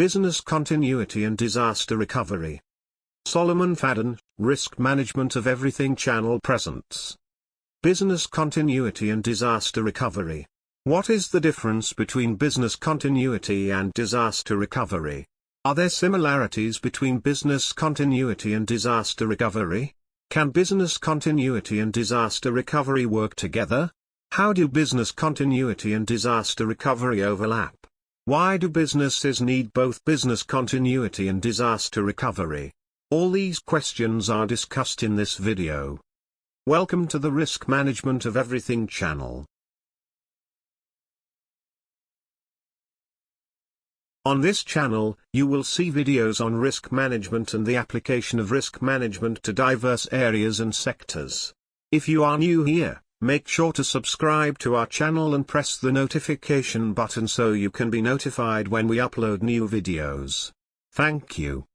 Business Continuity and Disaster Recovery. Solomon Fadun, Risk Management of Everything Channel presents. Business Continuity and Disaster Recovery. What is the difference between business continuity and disaster recovery? Are there similarities between business continuity and disaster recovery? Can business continuity and disaster recovery work together? How do business continuity and disaster recovery overlap? Why do businesses need both business continuity and disaster recovery? All these questions are discussed in this video. Welcome to the Risk Management of Everything channel. On this channel, you will see videos on risk management and the application of risk management to diverse areas and sectors. If you are new here, make sure to subscribe to our channel and press the notification button so you can be notified when we upload new videos. Thank you.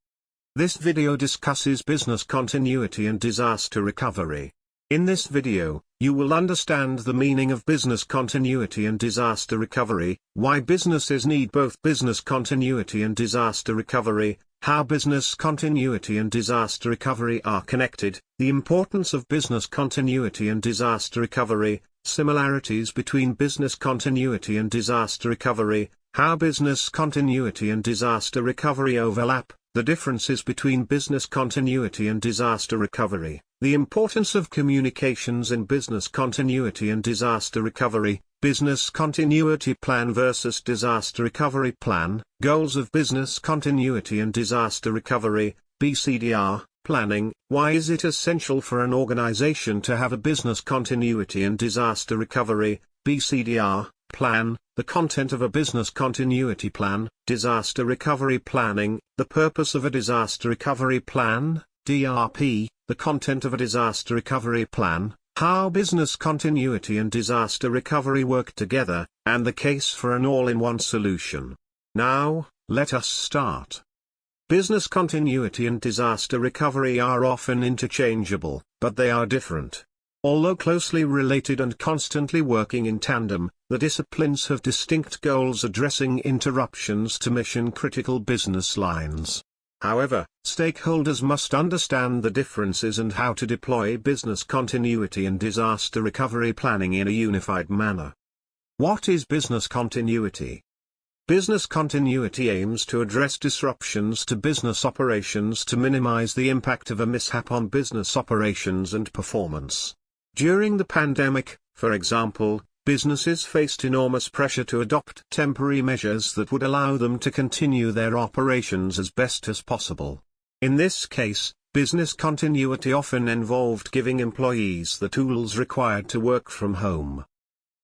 This video discusses business continuity and disaster recovery. In this video, you will understand the meaning of business continuity and disaster recovery, why businesses need both business continuity and disaster recovery, how business continuity and disaster recovery are connected, the importance of business continuity and disaster recovery, similarities between business continuity and disaster recovery, how business continuity and disaster recovery overlap, the differences between business continuity and disaster recovery, the importance of communications in business continuity and disaster recovery, business continuity plan versus disaster recovery plan, goals of business continuity and disaster recovery, BCDR, planning, why is it essential for an organization to have a business continuity and disaster recovery, BCDR, plan, the content of a business continuity plan, disaster recovery planning, the purpose of a disaster recovery plan, DRP, the content of a disaster recovery plan, how business continuity and disaster recovery work together, and the case for an all-in-one solution. Now, let us start. Business continuity and disaster recovery are often interchangeable, but they are different. Although closely related and constantly working in tandem, the disciplines have distinct goals addressing interruptions to mission-critical business lines. However, stakeholders must understand the differences and how to deploy business continuity and disaster recovery planning in a unified manner. What is business continuity? Business continuity aims to address disruptions to business operations to minimize the impact of a mishap on business operations and performance. During the pandemic, for example, businesses faced enormous pressure to adopt temporary measures that would allow them to continue their operations as best as possible. In this case, business continuity often involved giving employees the tools required to work from home.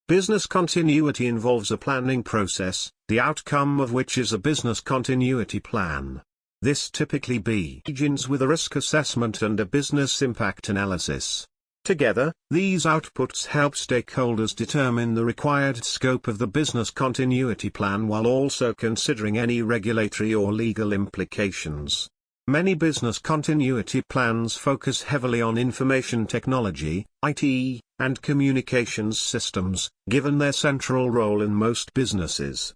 Business continuity involves a planning process, the outcome of which is a business continuity plan. This typically begins with a risk assessment and a business impact analysis. Together, these outputs help stakeholders determine the required scope of the business continuity plan while also considering any regulatory or legal implications. Many business continuity plans focus heavily on information technology, IT, and communications systems, given their central role in most businesses.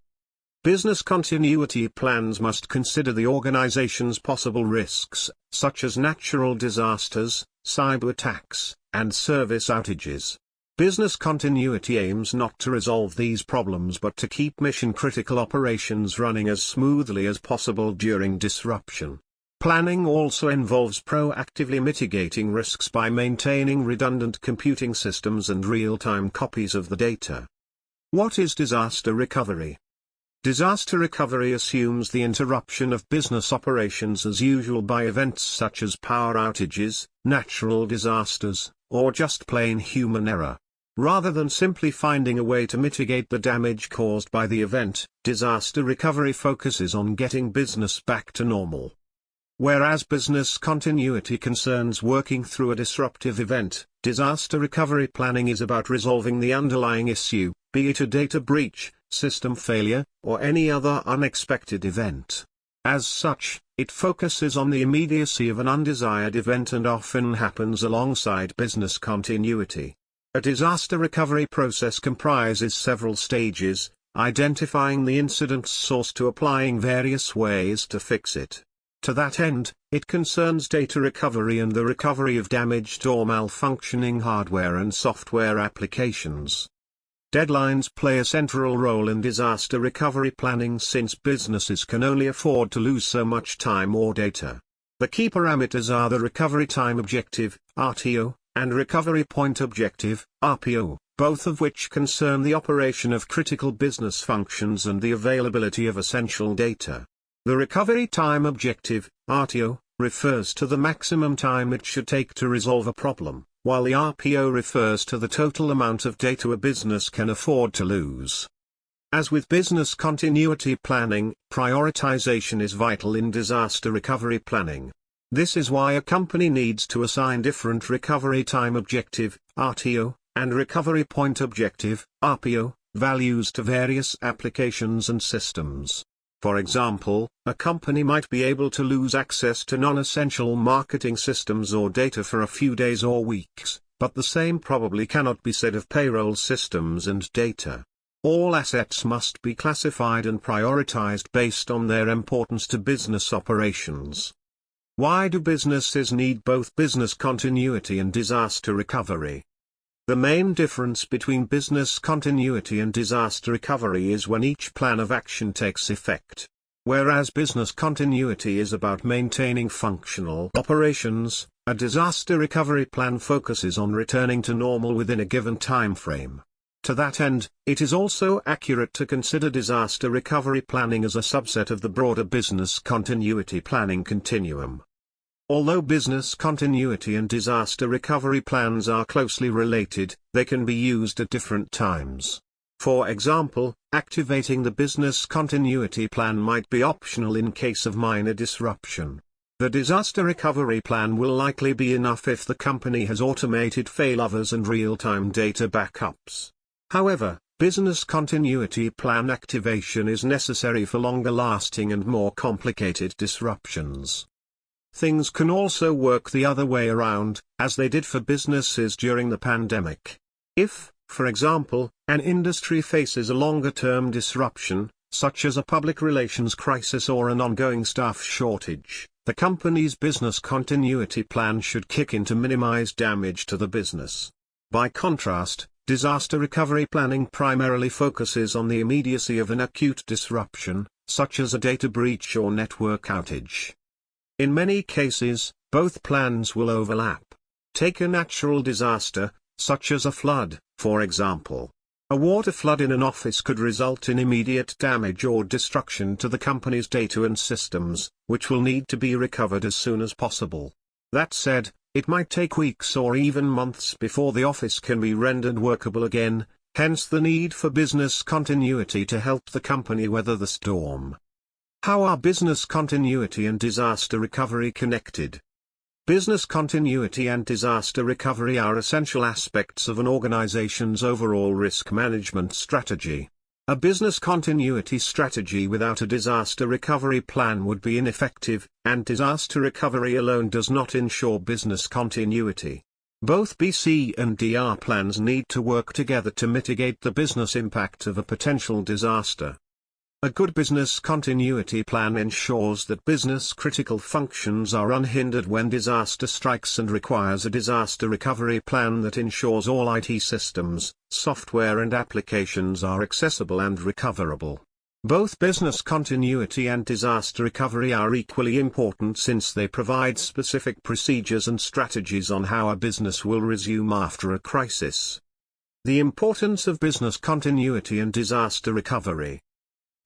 Business continuity plans must consider the organization's possible risks, such as natural disasters, cyber attacks, and service outages. Business continuity aims not to resolve these problems but to keep mission-critical operations running as smoothly as possible during disruption. Planning also involves proactively mitigating risks by maintaining redundant computing systems and real-time copies of the data. What is disaster recovery? Disaster recovery assumes the interruption of business operations as usual by events such as power outages, natural disasters, or just plain human error. Rather than simply finding a way to mitigate the damage caused by the event, disaster recovery focuses on getting business back to normal. Whereas business continuity concerns working through a disruptive event, disaster recovery planning is about resolving the underlying issue, be it a data breach, system failure, or any other unexpected event. As such, it focuses on the immediacy of an undesired event and often happens alongside business continuity. A disaster recovery process comprises several stages: identifying the incident's source to applying various ways to fix it. To that end, it concerns data recovery and the recovery of damaged or malfunctioning hardware and software applications. Deadlines play a central role in disaster recovery planning since businesses can only afford to lose so much time or data. The key parameters are the recovery time objective, RTO, and recovery point objective, RPO, both of which concern the operation of critical business functions and the availability of essential data. The recovery time objective, RTO, refers to the maximum time it should take to resolve a problem, while the RPO refers to the total amount of data a business can afford to lose. As with business continuity planning, prioritization is vital in disaster recovery planning. This is why a company needs to assign different recovery time objective, RTO, and recovery point objective, RPO, values to various applications and systems. For example, a company might be able to lose access to non-essential marketing systems or data for a few days or weeks, but the same probably cannot be said of payroll systems and data. All assets must be classified and prioritized based on their importance to business operations. Why do businesses need both business continuity and disaster recovery? The main difference between business continuity and disaster recovery is when each plan of action takes effect. Whereas business continuity is about maintaining functional operations, a disaster recovery plan focuses on returning to normal within a given time frame. To that end, it is also accurate to consider disaster recovery planning as a subset of the broader business continuity planning continuum. Although business continuity and disaster recovery plans are closely related, they can be used at different times. For example, activating the business continuity plan might be optional in case of minor disruption. The disaster recovery plan will likely be enough if the company has automated failovers and real-time data backups. However, business continuity plan activation is necessary for longer-lasting and more complicated disruptions. Things can also work the other way around, as they did for businesses during the pandemic. If, for example, an industry faces a longer-term disruption, such as a public relations crisis or an ongoing staff shortage, the company's business continuity plan should kick in to minimize damage to the business. By contrast, disaster recovery planning primarily focuses on the immediacy of an acute disruption, such as a data breach or network outage. In many cases, both plans will overlap. Take a natural disaster, such as a flood, for example. A water flood in an office could result in immediate damage or destruction to the company's data and systems, which will need to be recovered as soon as possible. That said, it might take weeks or even months before the office can be rendered workable again, hence the need for business continuity to help the company weather the storm. How are business continuity and disaster recovery connected? Business continuity and disaster recovery are essential aspects of an organization's overall risk management strategy. A business continuity strategy without a disaster recovery plan would be ineffective, and disaster recovery alone does not ensure business continuity. Both BCDR plans need to work together to mitigate the business impact of a potential disaster. A good business continuity plan ensures that business-critical functions are unhindered when disaster strikes and requires a disaster recovery plan that ensures all IT systems, software and applications are accessible and recoverable. Both business continuity and disaster recovery are equally important since they provide specific procedures and strategies on how a business will resume after a crisis. The importance of business continuity and disaster recovery.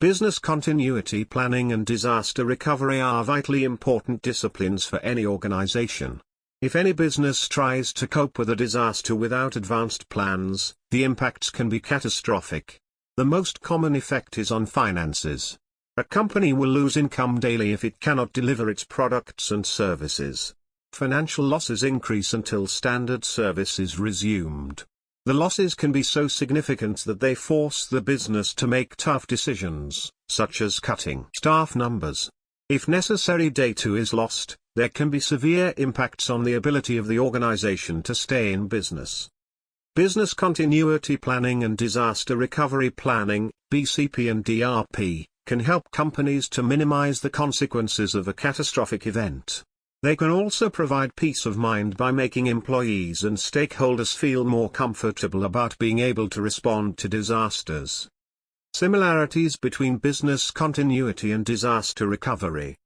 Business continuity planning and disaster recovery are vitally important disciplines for any organization. If any business tries to cope with a disaster without advanced plans, the impacts can be catastrophic. The most common effect is on finances. A company will lose income daily if it cannot deliver its products and services. Financial losses increase until standard service is resumed. The losses can be so significant that they force the business to make tough decisions, such as cutting staff numbers. If necessary data is lost, there can be severe impacts on the ability of the organization to stay in business. Business continuity planning and disaster recovery planning, BCP and DRP, can help companies to minimize the consequences of a catastrophic event. They can also provide peace of mind by making employees and stakeholders feel more comfortable about being able to respond to disasters. Similarities between business continuity and disaster recovery.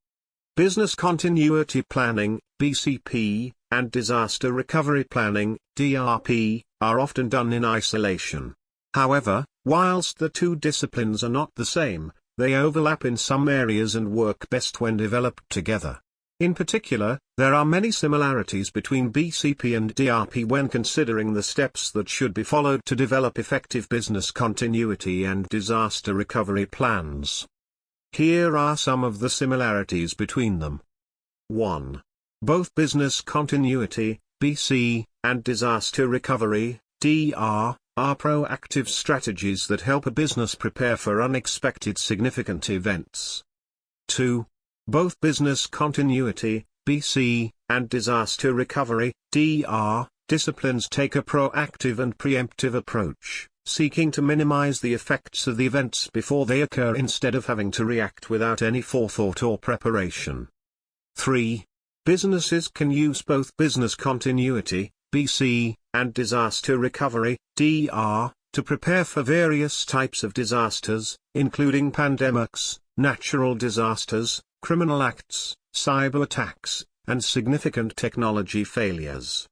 Business continuity planning, BCP, and disaster recovery planning, DRP, are often done in isolation. However, whilst the two disciplines are not the same, they overlap in some areas and work best when developed together. In particular, there are many similarities between BCP and DRP when considering the steps that should be followed to develop effective business continuity and disaster recovery plans. Here are some of the similarities between them. 1. Both business continuity, BC, and disaster recovery, DR, are proactive strategies that help a business prepare for unexpected significant events. 2. Both business continuity, BC, and disaster recovery, DR, disciplines take a proactive and preemptive approach, seeking to minimize the effects of the events before they occur instead of having to react without any forethought or preparation. 3. Businesses can use both business continuity, BC, and disaster recovery, DR, to prepare for various types of disasters, including pandemics, natural disasters, criminal acts, cyber attacks, and significant technology failures.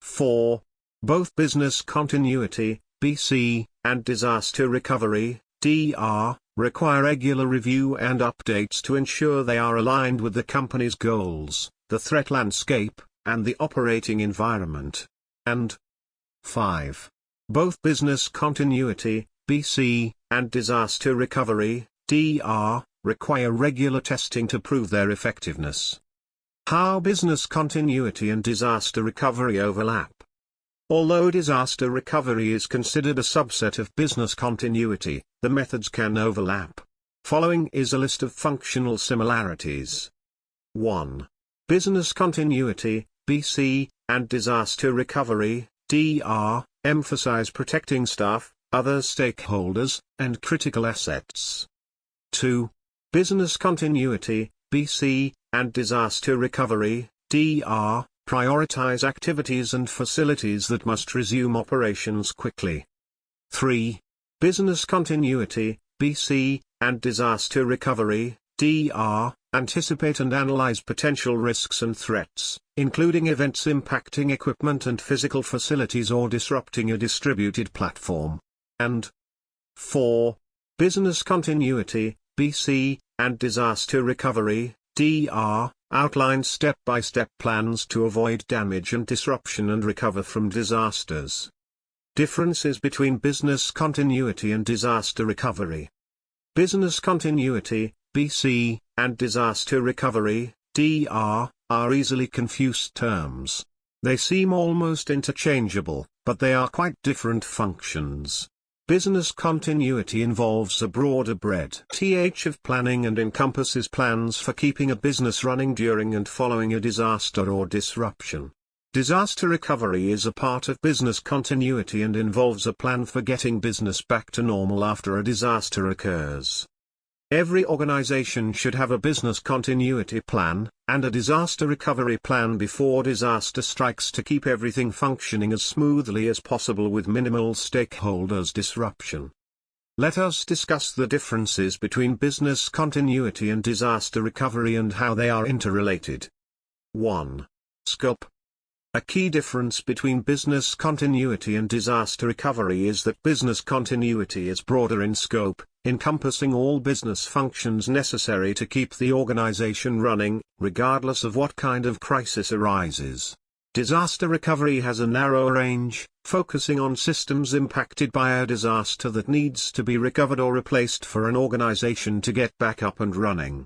4. Both business continuity, BC, and disaster recovery, DR, require regular review and updates to ensure they are aligned with the company's goals, the threat landscape, and the operating environment. And 5. Both business continuity, BC, and disaster recovery, DR, require regular testing to prove their effectiveness. How business continuity and disaster recovery overlap. Although disaster recovery is considered a subset of business continuity, the methods can overlap. Following is a list of functional similarities. 1. Business continuity, BC, and disaster recovery, DR, emphasize protecting staff, other stakeholders, and critical assets. 2. Business continuity, BC, and disaster recovery, DR, prioritize activities and facilities that must resume operations quickly. 3. Business continuity, BC, and disaster recovery, DR, anticipate and analyze potential risks and threats, including events impacting equipment and physical facilities or disrupting a distributed platform. And 4. Business continuity, BC, and disaster recovery, DR, outline step-by-step plans to avoid damage and disruption and recover from disasters. Differences between business continuity and disaster recovery. Business continuity, BC, and disaster recovery, DR, are easily confused terms. They seem almost interchangeable, but they are quite different functions. Business continuity involves a broader breadth of planning and encompasses plans for keeping a business running during and following a disaster or disruption. Disaster recovery is a part of business continuity and involves a plan for getting business back to normal after a disaster occurs. Every organization should have a business continuity plan, and a disaster recovery plan before disaster strikes to keep everything functioning as smoothly as possible with minimal stakeholders' disruption. Let us discuss the differences between business continuity and disaster recovery and how they are interrelated. 1. Scope. A key difference between business continuity and disaster recovery is that business continuity is broader in scope, encompassing all business functions necessary to keep the organization running, regardless of what kind of crisis arises. Disaster recovery has a narrow range, focusing on systems impacted by a disaster that needs to be recovered or replaced for an organization to get back up and running.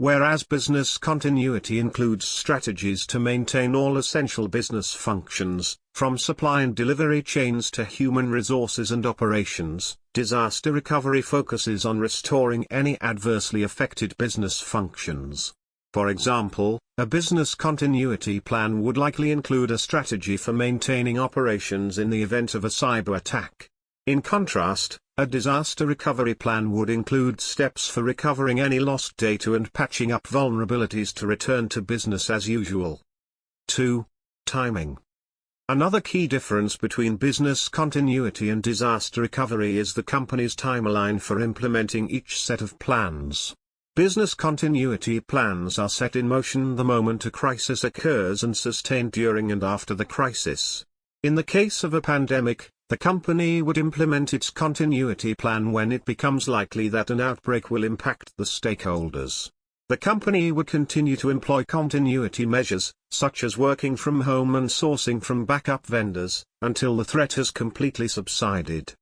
Whereas business continuity includes strategies to maintain all essential business functions, from supply and delivery chains to human resources and operations, disaster recovery focuses on restoring any adversely affected business functions. For example, a business continuity plan would likely include a strategy for maintaining operations in the event of a cyber attack. In contrast, a disaster recovery plan would include steps for recovering any lost data and patching up vulnerabilities to return to business as usual. 2. Timing. Another key difference between business continuity and disaster recovery is the company's timeline for implementing each set of plans. Business continuity plans are set in motion the moment a crisis occurs and sustained during and after the crisis. In the case of a pandemic, the company would implement its continuity plan when it becomes likely that an outbreak will impact the stakeholders. The company would continue to employ continuity measures, such as working from home and sourcing from backup vendors, until the threat has completely subsided.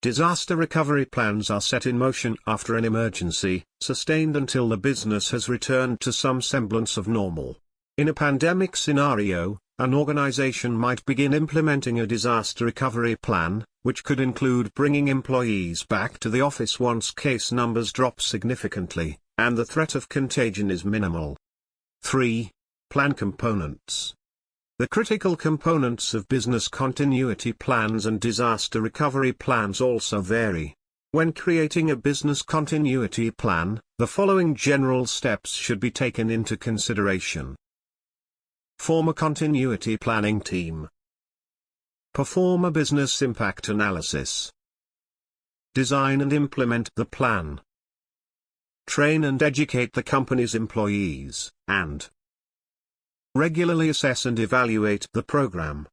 Disaster recovery plans are set in motion after an emergency, sustained until the business has returned to some semblance of normal. In a pandemic scenario, an organization might begin implementing a disaster recovery plan, which could include bringing employees back to the office once case numbers drop significantly, and the threat of contagion is minimal. 3. Plan components. The critical components of business continuity plans and disaster recovery plans also vary. When creating a business continuity plan, the following general steps should be taken into consideration. Form a continuity planning team. Perform a business impact analysis. Design and implement the plan. Train and educate the company's employees, and regularly assess and evaluate the program.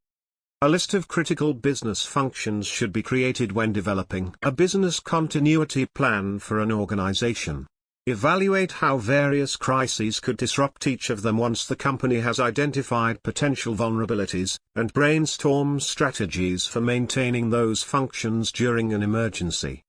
A list of critical business functions should be created when developing a business continuity plan for an organization. Evaluate how various crises could disrupt each of them once the company has identified potential vulnerabilities, and brainstorm strategies for maintaining those functions during an emergency.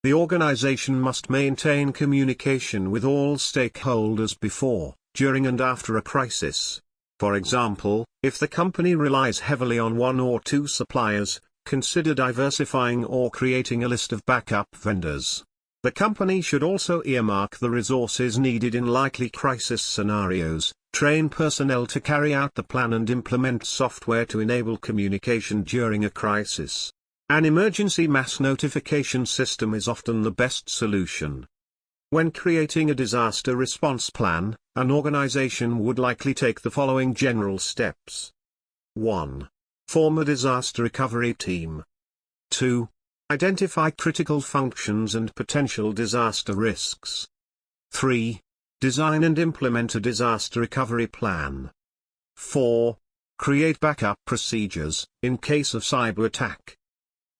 The organization must maintain communication with all stakeholders before, during and after a crisis. For example, if the company relies heavily on one or two suppliers, consider diversifying or creating a list of backup vendors. The company should also earmark the resources needed in likely crisis scenarios, train personnel to carry out the plan and implement software to enable communication during a crisis. An emergency mass notification system is often the best solution. When creating a disaster response plan, an organization would likely take the following general steps. 1. Form a disaster recovery team. 2. Identify critical functions and potential disaster risks. 3. Design and implement a disaster recovery plan. 4. Create backup procedures, in case of cyber attack.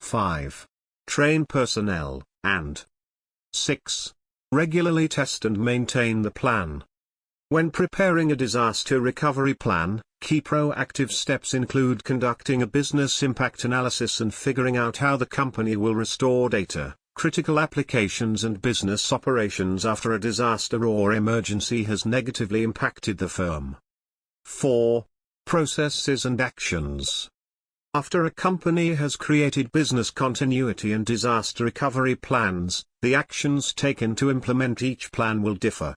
5. Train personnel, and 6. Regularly test and maintain the plan. When preparing a disaster recovery plan, key proactive steps include conducting a business impact analysis and figuring out how the company will restore data, critical applications and business operations after a disaster or emergency has negatively impacted the firm. 4. Processes and actions. After a company has created business continuity and disaster recovery plans, the actions taken to implement each plan will differ.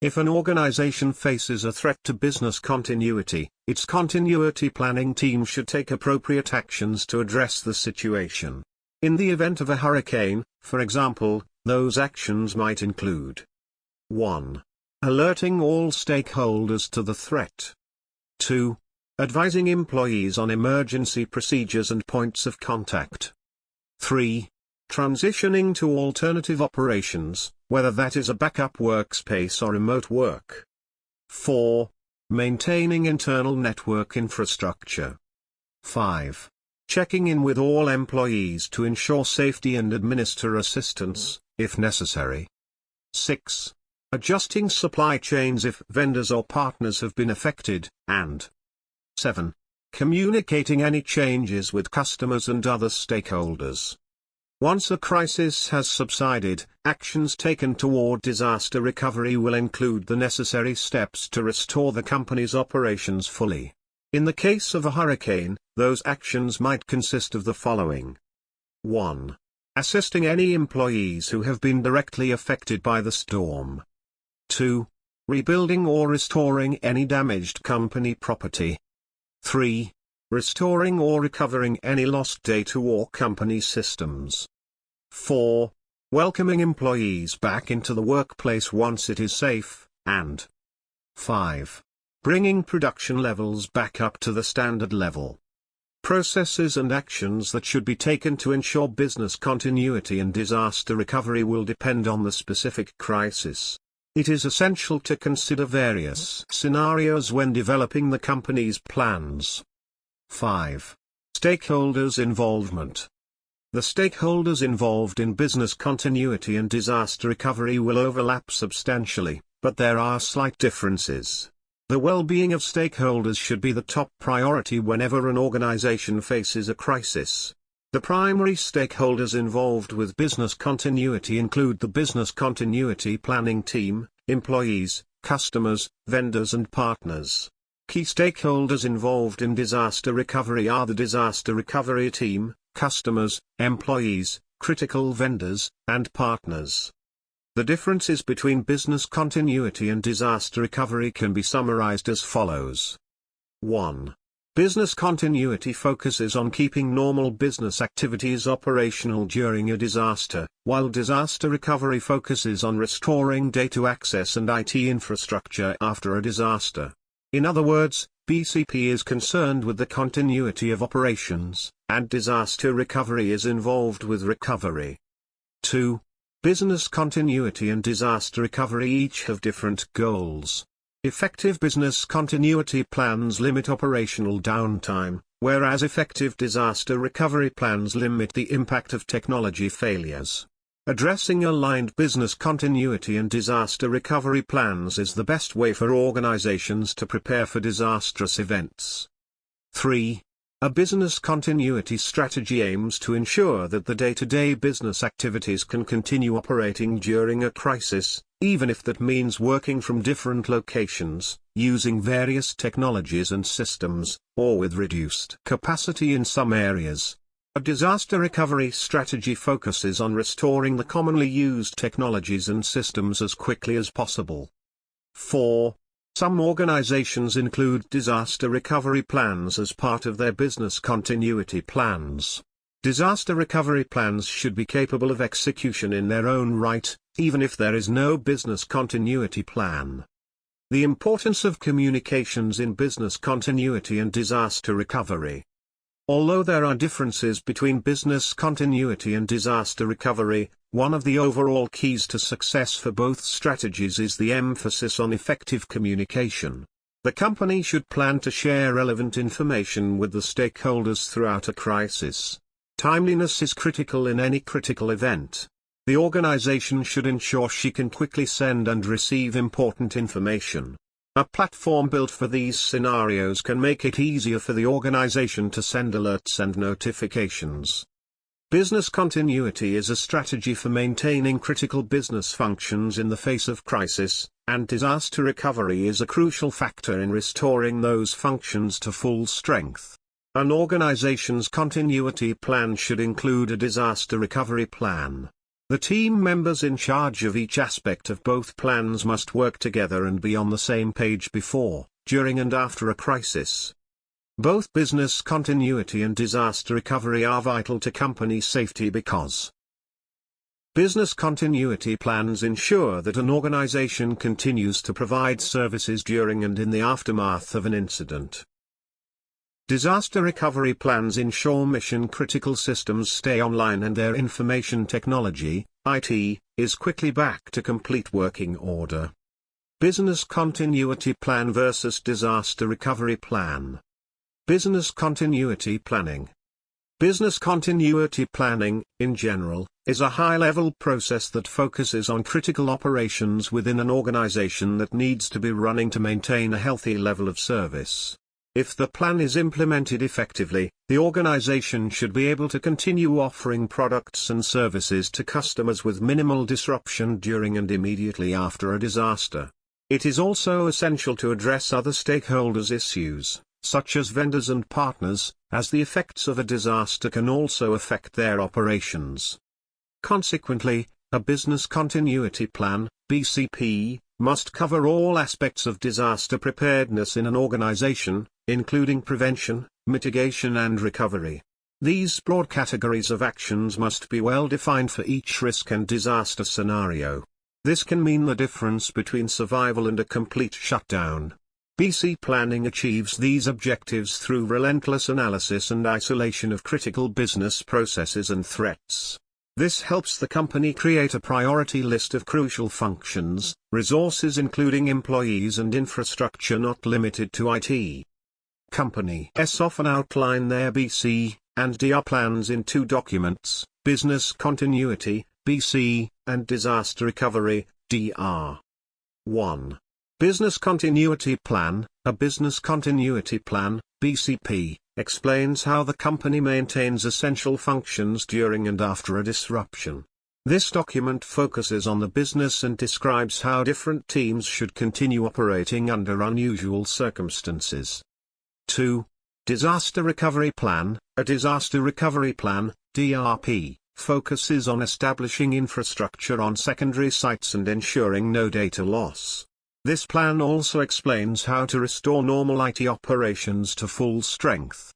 If an organization faces a threat to business continuity, its continuity planning team should take appropriate actions to address the situation. In the event of a hurricane, for example, those actions might include 1. Alerting all stakeholders to the threat. 2. Advising employees on emergency procedures and points of contact. 3. Transitioning to alternative operations, whether that is a backup workspace or remote work. 4. Maintaining internal network infrastructure. 5. Checking in with all employees to ensure safety and administer assistance, if necessary. 6. Adjusting supply chains if vendors or partners have been affected, and 7. Communicating any changes with customers and other stakeholders. Once a crisis has subsided, actions taken toward disaster recovery will include the necessary steps to restore the company's operations fully. In the case of a hurricane, those actions might consist of the following. 1. Assisting any employees who have been directly affected by the storm. 2. rebuilding or restoring any damaged company property. 3. Restoring or recovering any lost data or company systems. 4. Welcoming employees back into the workplace once it is safe, and 5. Bringing production levels back up to the standard level. Processes and actions that should be taken to ensure business continuity and disaster recovery will depend on the specific crisis. It is essential to consider various scenarios when developing the company's plans. 5. Stakeholders' involvement. The stakeholders involved in business continuity and disaster recovery will overlap substantially, but there are slight differences. The well-being of stakeholders should be the top priority whenever an organization faces a crisis. The primary stakeholders involved with business continuity include the business continuity planning team, employees, customers, vendors and partners. Key stakeholders involved in disaster recovery are the disaster recovery team, customers, employees, critical vendors, and partners. The differences between business continuity and disaster recovery can be summarized as follows. 1. Business continuity focuses on keeping normal business activities operational during a disaster, while disaster recovery focuses on restoring data access and IT infrastructure after a disaster. In other words, BCP is concerned with the continuity of operations, and disaster recovery is involved with recovery. 2. Business continuity and disaster recovery each have different goals. Effective business continuity plans limit operational downtime, whereas effective disaster recovery plans limit the impact of technology failures. Addressing aligned business continuity and disaster recovery plans is the best way for organizations to prepare for disastrous events. 3. A business continuity strategy aims to ensure that the day-to-day business activities can continue operating during a crisis, even if that means working from different locations, using various technologies and systems, or with reduced capacity in some areas. A disaster recovery strategy focuses on restoring the commonly used technologies and systems as quickly as possible. 4. Some organizations include disaster recovery plans as part of their business continuity plans. Disaster recovery plans should be capable of execution in their own right, even if there is no business continuity plan. The importance of communications in business continuity and disaster recovery. Although there are differences between business continuity and disaster recovery, one of the overall keys to success for both strategies is the emphasis on effective communication. The company should plan to share relevant information with the stakeholders throughout a crisis. Timeliness is critical in any critical event. The organization should ensure she can quickly send and receive important information. A platform built for these scenarios can make it easier for the organization to send alerts and notifications. Business continuity is a strategy for maintaining critical business functions in the face of crisis, and disaster recovery is a crucial factor in restoring those functions to full strength. An organization's continuity plan should include a disaster recovery plan. The team members in charge of each aspect of both plans must work together and be on the same page before, during and after a crisis. Both business continuity and disaster recovery are vital to company safety because business continuity plans ensure that an organization continues to provide services during and in the aftermath of an incident. Disaster recovery plans ensure mission-critical systems stay online and their information technology, IT, is quickly back to complete working order. Business continuity plan versus disaster recovery plan. Business continuity planning. Business continuity planning, in general, is a high-level process that focuses on critical operations within an organization that needs to be running to maintain a healthy level of service. If the plan is implemented effectively, the organization should be able to continue offering products and services to customers with minimal disruption during and immediately after a disaster. It is also essential to address other stakeholders' issues, such as vendors and partners, as the effects of a disaster can also affect their operations. Consequently, a business continuity plan, BCP, must cover all aspects of disaster preparedness in an organization, including prevention, mitigation and recovery. These broad categories of actions must be well defined for each risk and disaster scenario. This can mean the difference between survival and a complete shutdown. BC planning achieves these objectives through relentless analysis and isolation of critical business processes and threats. This helps the company create a priority list of crucial functions, resources including employees and infrastructure not limited to IT. Companies often outline their BC and DR plans in two documents, Business Continuity, BC, and Disaster Recovery, DR. 1. Business Continuity Plan. A Business Continuity Plan, BCP, explains how the company maintains essential functions during and after a disruption. This document focuses on the business and describes how different teams should continue operating under unusual circumstances. 2. Disaster Recovery Plan. A Disaster Recovery Plan, DRP, focuses on establishing infrastructure on secondary sites and ensuring no data loss. This plan also explains how to restore normal IT operations to full strength.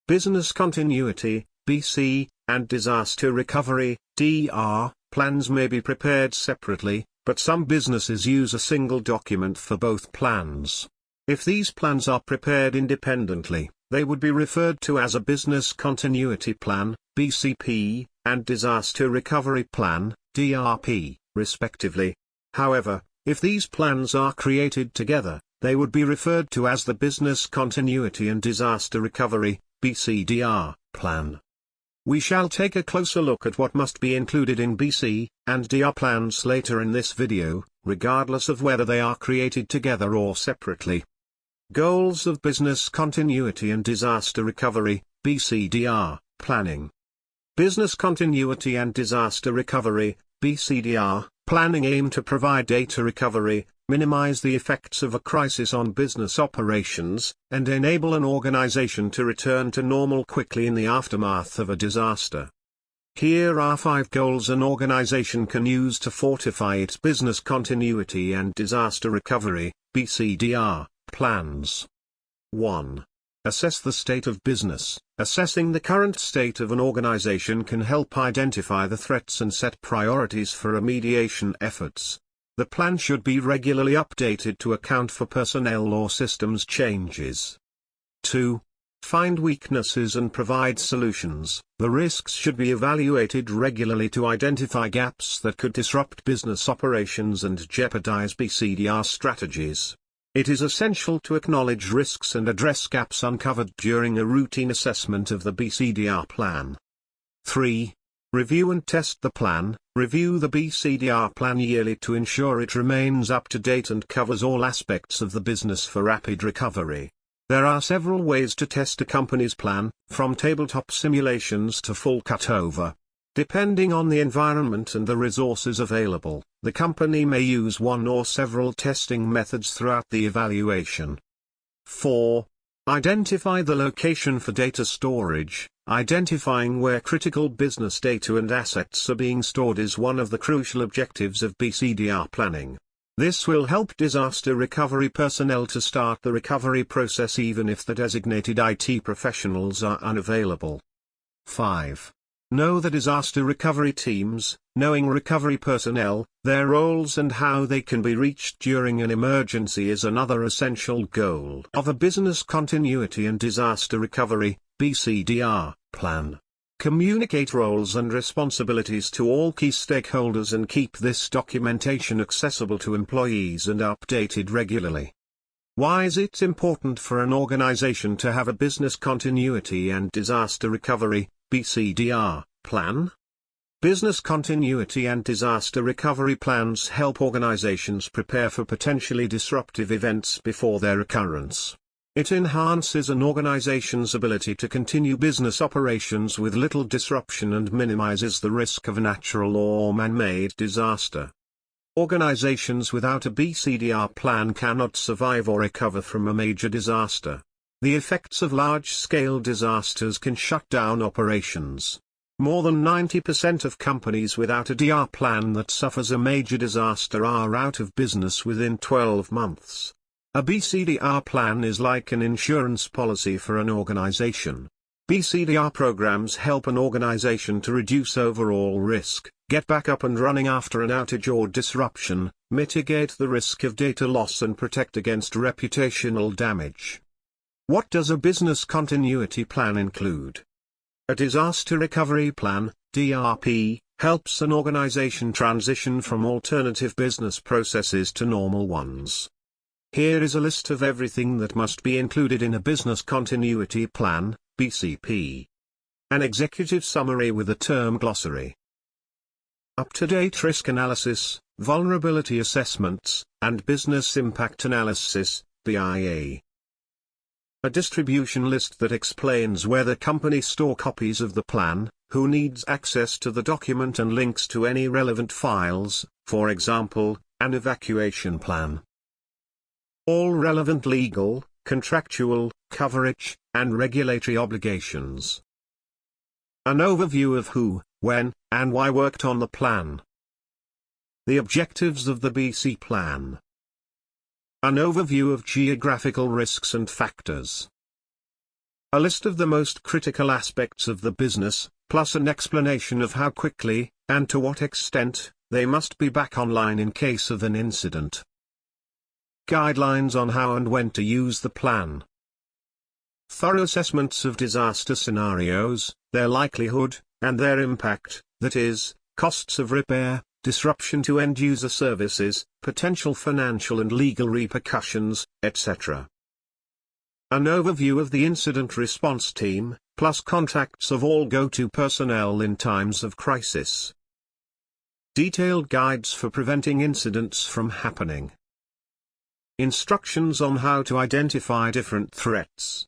Business Continuity, BC, and Disaster Recovery, DR, plans may be prepared separately, but some businesses use a single document for both plans. If these plans are prepared independently, they would be referred to as a Business Continuity Plan, BCP, and Disaster Recovery Plan, DRP, respectively. However, if these plans are created together, they would be referred to as the Business Continuity and Disaster Recovery, BCDR, Plan. We shall take a closer look at what must be included in BC and DR plans later in this video, regardless of whether they are created together or separately. Goals of Business Continuity and Disaster Recovery, BCDR, Planning. Business Continuity and Disaster Recovery, BCDR, planning aim to provide data recovery, minimize the effects of a crisis on business operations, and enable an organization to return to normal quickly in the aftermath of a disaster. Here are 5 goals an organization can use to fortify its business continuity and disaster recovery, BCDR, plans. 1. Assess the state of business. Assessing the current state of an organization can help identify the threats and set priorities for remediation efforts. The plan should be regularly updated to account for personnel or systems changes. 2. Find weaknesses and provide solutions. The risks should be evaluated regularly to identify gaps that could disrupt business operations and jeopardize BCDR strategies. It is essential to acknowledge risks and address gaps uncovered during a routine assessment of the BCDR plan. 3. Review and test the plan. Review the BCDR plan yearly to ensure it remains up to date and covers all aspects of the business for rapid recovery. There are several ways to test a company's plan, from tabletop simulations to full cutover. Depending on the environment and the resources available, the company may use one or several testing methods throughout the evaluation. 4. Identify the location for data storage. Identifying where critical business data and assets are being stored is one of the crucial objectives of BCDR planning. This will help disaster recovery personnel to start the recovery process even if the designated IT professionals are unavailable. 5. Know the disaster recovery teams. Knowing recovery personnel, their roles and how they can be reached during an emergency is another essential goal of a business continuity and disaster recovery, BCDR, plan. Communicate roles and responsibilities to all key stakeholders and keep this documentation accessible to employees and updated regularly. Why is it important for an organization to have a business continuity and disaster recovery, BCDR, plan? Business continuity and disaster recovery plans help organizations prepare for potentially disruptive events before their occurrence. It enhances an organization's ability to continue business operations with little disruption and minimizes the risk of a natural or man-made disaster. Organizations without a BCDR plan cannot survive or recover from a major disaster. The effects of large-scale disasters can shut down operations. More than 90% of companies without a DR plan that suffers a major disaster are out of business within 12 months. A BCDR plan is like an insurance policy for an organization. BCDR programs help an organization to reduce overall risk, get back up and running after an outage or disruption, mitigate the risk of data loss and protect against reputational damage. What does a business continuity plan include? A disaster recovery plan, DRP, helps an organization transition from alternative business processes to normal ones. Here is a list of everything that must be included in a business continuity plan, BCP. An executive summary with a term glossary. Up-to-date risk analysis, vulnerability assessments, and business impact analysis, BIA. A distribution list that explains where the company store copies of the plan, who needs access to the document and links to any relevant files, for example, an evacuation plan. All relevant legal, contractual, coverage, and regulatory obligations. An overview of who, when, and why worked on the plan. The objectives of the BC plan. An overview of geographical risks and factors. A list of the most critical aspects of the business, plus an explanation of how quickly, and to what extent, they must be back online in case of an incident. Guidelines on how and when to use the plan. Thorough assessments of disaster scenarios, their likelihood, and their impact, that is, costs of repair, disruption to end-user services, potential financial and legal repercussions, etc. An overview of the incident response team, plus contacts of all go-to personnel in times of crisis. Detailed guides for preventing incidents from happening. Instructions on how to identify different threats.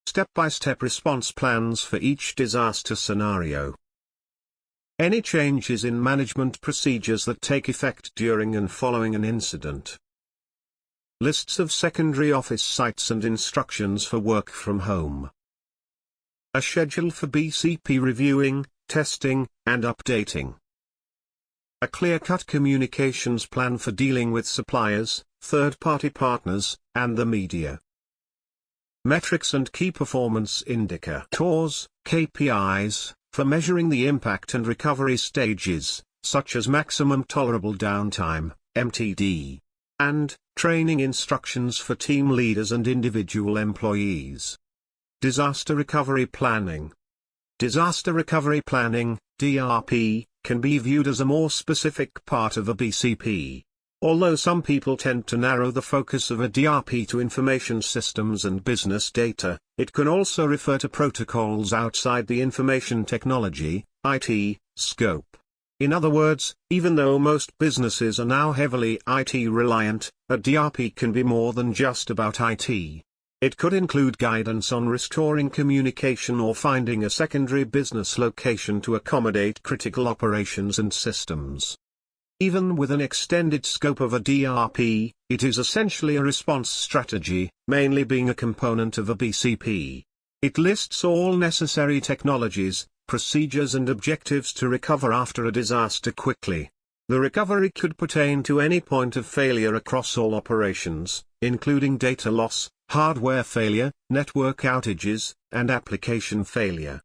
Step-by-step response plans for each disaster scenario. Any changes in management procedures that take effect during and following an incident. Lists of secondary office sites and instructions for work from home. A schedule for BCP reviewing, testing, and updating. A clear-cut communications plan for dealing with suppliers, third-party partners, and the media. Metrics and key performance indicators, KPIs, for measuring the impact and recovery stages, such as maximum tolerable downtime, MTD. And, training instructions for team leaders and individual employees. Disaster recovery planning. Disaster recovery planning, DRP, can be viewed as a more specific part of a BCP. Although some people tend to narrow the focus of a DRP to information systems and business data, it can also refer to protocols outside the information technology, IT, scope. In other words, even though most businesses are now heavily IT reliant, a DRP can be more than just about IT. It could include guidance on restoring communication or finding a secondary business location to accommodate critical operations and systems. Even with an extended scope of a DRP, it is essentially a response strategy, mainly being a component of a BCP. It lists all necessary technologies, procedures and objectives to recover after a disaster quickly. The recovery could pertain to any point of failure across all operations, including data loss, hardware failure, network outages, and application failure.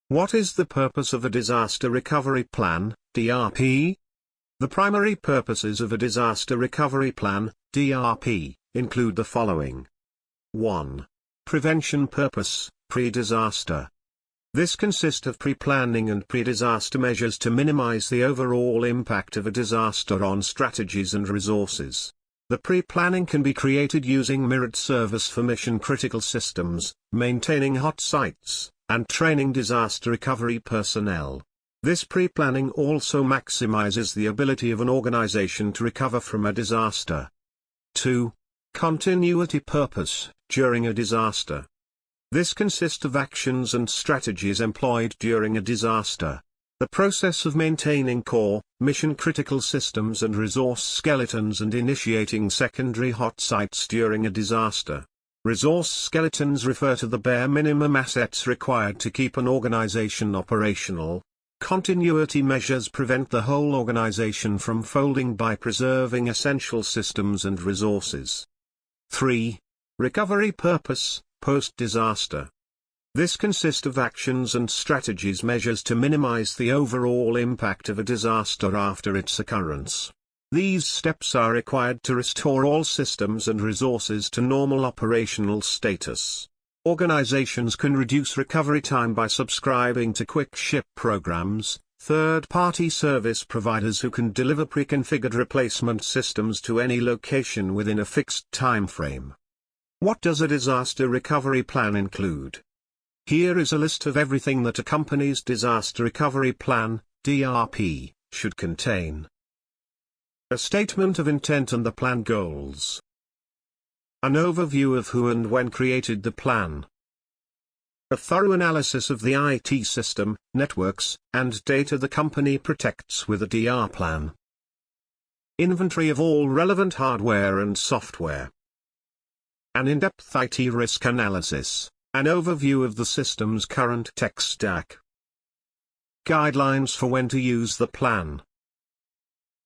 What is the purpose of a disaster recovery plan, DRP? The primary purposes of a disaster recovery plan, DRP, include the following. 1. Prevention purpose, pre-disaster. This consists of pre-planning and pre-disaster measures to minimize the overall impact of a disaster on strategies and resources. The pre-planning can be created using mirrored service for mission-critical systems, maintaining hot sites, and training disaster recovery personnel. This pre-planning also maximizes the ability of an organization to recover from a disaster. 2. Continuity purpose, during a disaster. This consists of actions and strategies employed during a disaster. The process of maintaining core, mission-critical systems and resource skeletons and initiating secondary hot sites during a disaster. Resource skeletons refer to the bare minimum assets required to keep an organization operational. Continuity measures prevent the whole organization from folding by preserving essential systems and resources. 3. Recovery purpose, post-disaster. This consists of actions and strategies measures to minimize the overall impact of a disaster after its occurrence. These steps are required to restore all systems and resources to normal operational status. Organizations can reduce recovery time by subscribing to quick ship programs, third-party service providers who can deliver pre-configured replacement systems to any location within a fixed time frame. What does a disaster recovery plan include? Here is a list of everything that a company's disaster recovery plan, DRP, should contain. A statement of intent and the plan goals. An overview of who and when created the plan. A thorough analysis of the IT system, networks, and data the company protects with a DR plan. Inventory of all relevant hardware and software. An in-depth IT risk analysis, an overview of the system's current tech stack. Guidelines for when to use the plan.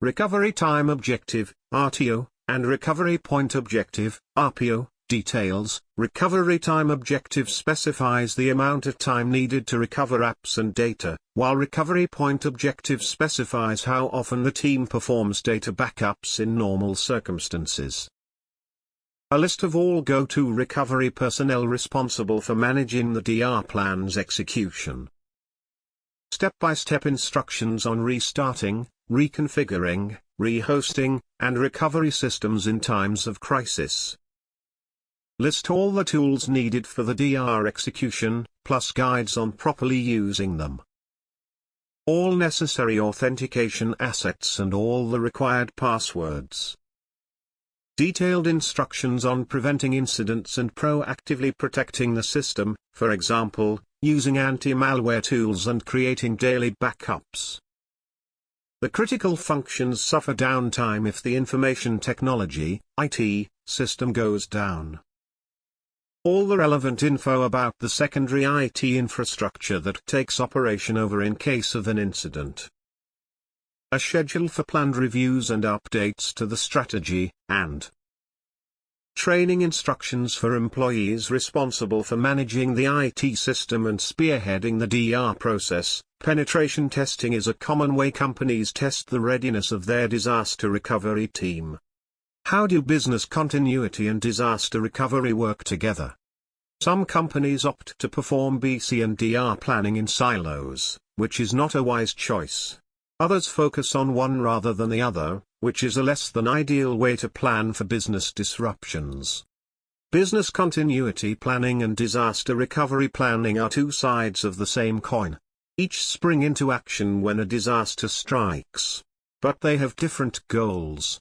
Recovery time objective, RTO, and recovery point objective, RPO, details. Recovery time objective specifies the amount of time needed to recover apps and data, while recovery point objective specifies how often the team performs data backups in normal circumstances. A list of all go-to recovery personnel responsible for managing the DR plan's execution. Step-by-step instructions on restarting, reconfiguring, rehosting, and recovery systems in times of crisis. List all the tools needed for the DR execution, plus guides on properly using them. All necessary authentication assets and all the required passwords. Detailed instructions on preventing incidents and proactively protecting the system, for example, using anti-malware tools and creating daily backups. The critical functions suffer downtime if the information technology, IT, system goes down. All the relevant info about the secondary IT infrastructure that takes operation over in case of an incident. A schedule for planned reviews and updates to the strategy, and training instructions for employees responsible for managing the IT system and spearheading the DR process. Penetration testing is a common way companies test the readiness of their disaster recovery team. How do business continuity and disaster recovery work together? Some companies opt to perform BC and DR planning in silos, which is not a wise choice. Others focus on one rather than the other, which is a less than ideal way to plan for business disruptions. Business continuity planning and disaster recovery planning are two sides of the same coin. Each spring into action when a disaster strikes. But they have different goals.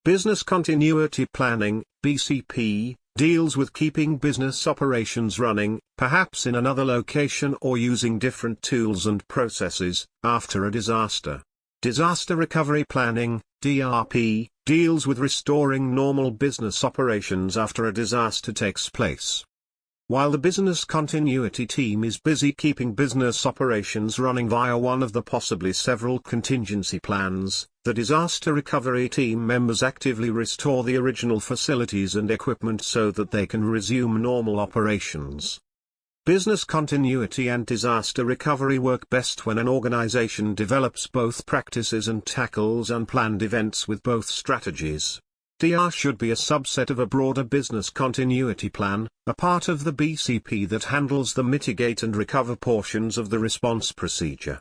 Business continuity planning, BCP, deals with keeping business operations running, perhaps in another location or using different tools and processes, after a disaster. Disaster recovery planning, DRP, deals with restoring normal business operations after a disaster takes place. While the business continuity team is busy keeping business operations running via one of the possibly several contingency plans, the disaster recovery team members actively restore the original facilities and equipment so that they can resume normal operations. Business continuity and disaster recovery work best when an organization develops both practices and tackles unplanned events with both strategies. DR should be a subset of a broader business continuity plan, a part of the BCP that handles the mitigate and recover portions of the response procedure.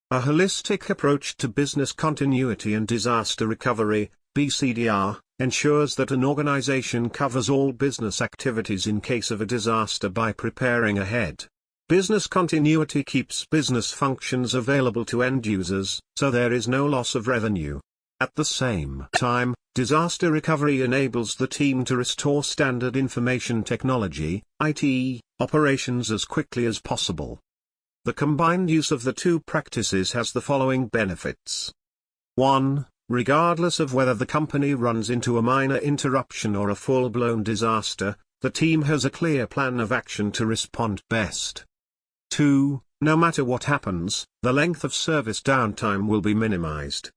A holistic approach to business continuity and disaster recovery, BCDR, ensures that an organization covers all business activities in case of a disaster by preparing ahead. Business continuity keeps business functions available to end users, so there is no loss of revenue. At the same time, disaster recovery enables the team to restore standard information technology, IT, operations as quickly as possible. The combined use of the two practices has the following benefits. 1. Regardless of whether the company runs into a minor interruption or a full-blown disaster, the team has a clear plan of action to respond best. 2. No matter what happens, the length of service downtime will be minimized.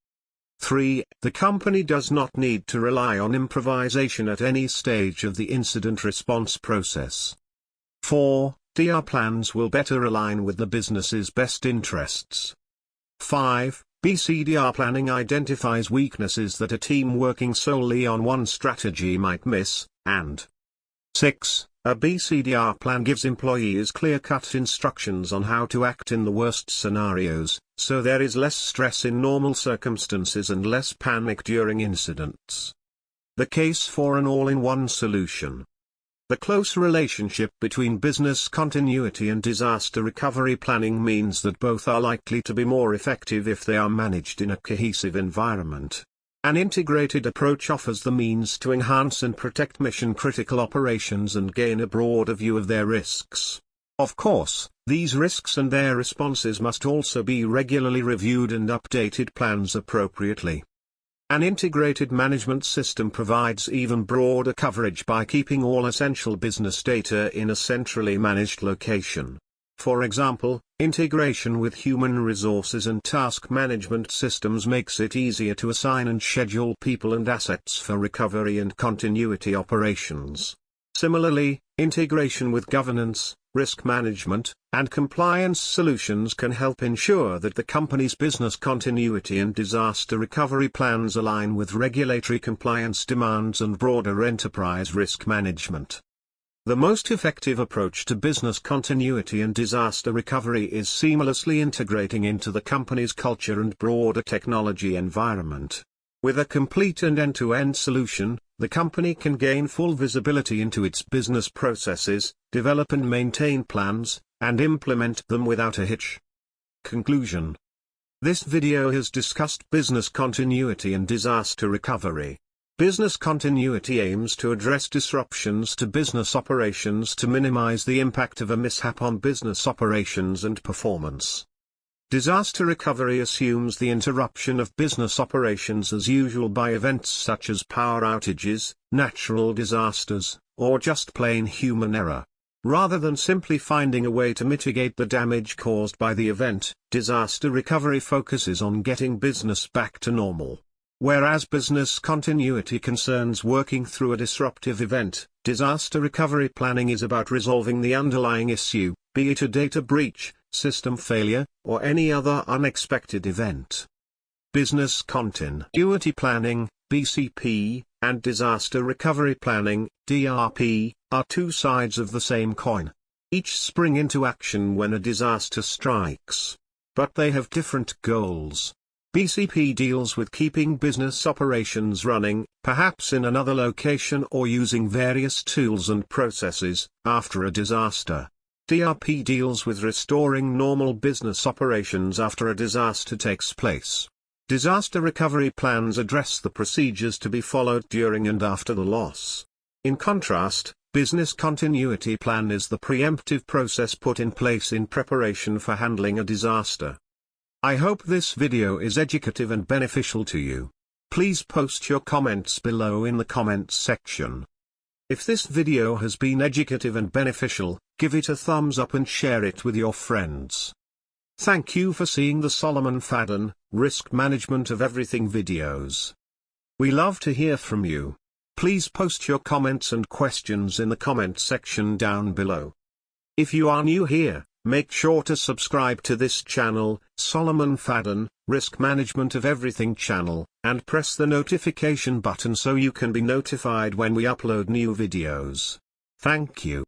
3. The company does not need to rely on improvisation at any stage of the incident response process. 4. DR plans will better align with the business's best interests. 5. BCDR planning identifies weaknesses that a team working solely on one strategy might miss, and 6. A BCDR plan gives employees clear-cut instructions on how to act in the worst scenarios, so there is less stress in normal circumstances and less panic during incidents. The case for an all-in-one solution. The close relationship between business continuity and disaster recovery planning means that both are likely to be more effective if they are managed in a cohesive environment. An integrated approach offers the means to enhance and protect mission-critical operations and gain a broader view of their risks. Of course, these risks and their responses must also be regularly reviewed and updated plans appropriately. An integrated management system provides even broader coverage by keeping all essential business data in a centrally managed location. For example, integration with human resources and task management systems makes it easier to assign and schedule people and assets for recovery and continuity operations. Similarly, integration with governance, risk management, and compliance solutions can help ensure that the company's business continuity and disaster recovery plans align with regulatory compliance demands and broader enterprise risk management. The most effective approach to business continuity and disaster recovery is seamlessly integrating into the company's culture and broader technology environment. With a complete and end-to-end solution, the company can gain full visibility into its business processes, develop and maintain plans, and implement them without a hitch. Conclusion. This video has discussed business continuity and disaster recovery. Business continuity aims to address disruptions to business operations to minimize the impact of a mishap on business operations and performance. Disaster recovery assumes the interruption of business operations as usual by events such as power outages, natural disasters, or just plain human error. Rather than simply finding a way to mitigate the damage caused by the event, disaster recovery focuses on getting business back to normal. Whereas business continuity concerns working through a disruptive event, disaster recovery planning is about resolving the underlying issue, be it a data breach, system failure, or any other unexpected event. Business continuity planning, BCP, and disaster recovery planning, DRP, are two sides of the same coin. Each spring into action when a disaster strikes. But they have different goals. BCP deals with keeping business operations running, perhaps in another location or using various tools and processes, after a disaster. DRP deals with restoring normal business operations after a disaster takes place. Disaster recovery plans address the procedures to be followed during and after the loss. In contrast, business continuity plan is the preemptive process put in place in preparation for handling a disaster. I hope this video is educative and beneficial to you. Please post your comments below in the comments section. If this video has been educative and beneficial, give it a thumbs up and share it with your friends. Thank you for seeing the Solomon Fadun, Risk Management of Everything videos. We love to hear from you. Please post your comments and questions in the comment section down below. If you are new here, make sure to subscribe to this channel, Solomon Fadun, Risk Management of Everything channel, and press the notification button so you can be notified when we upload new videos. Thank you.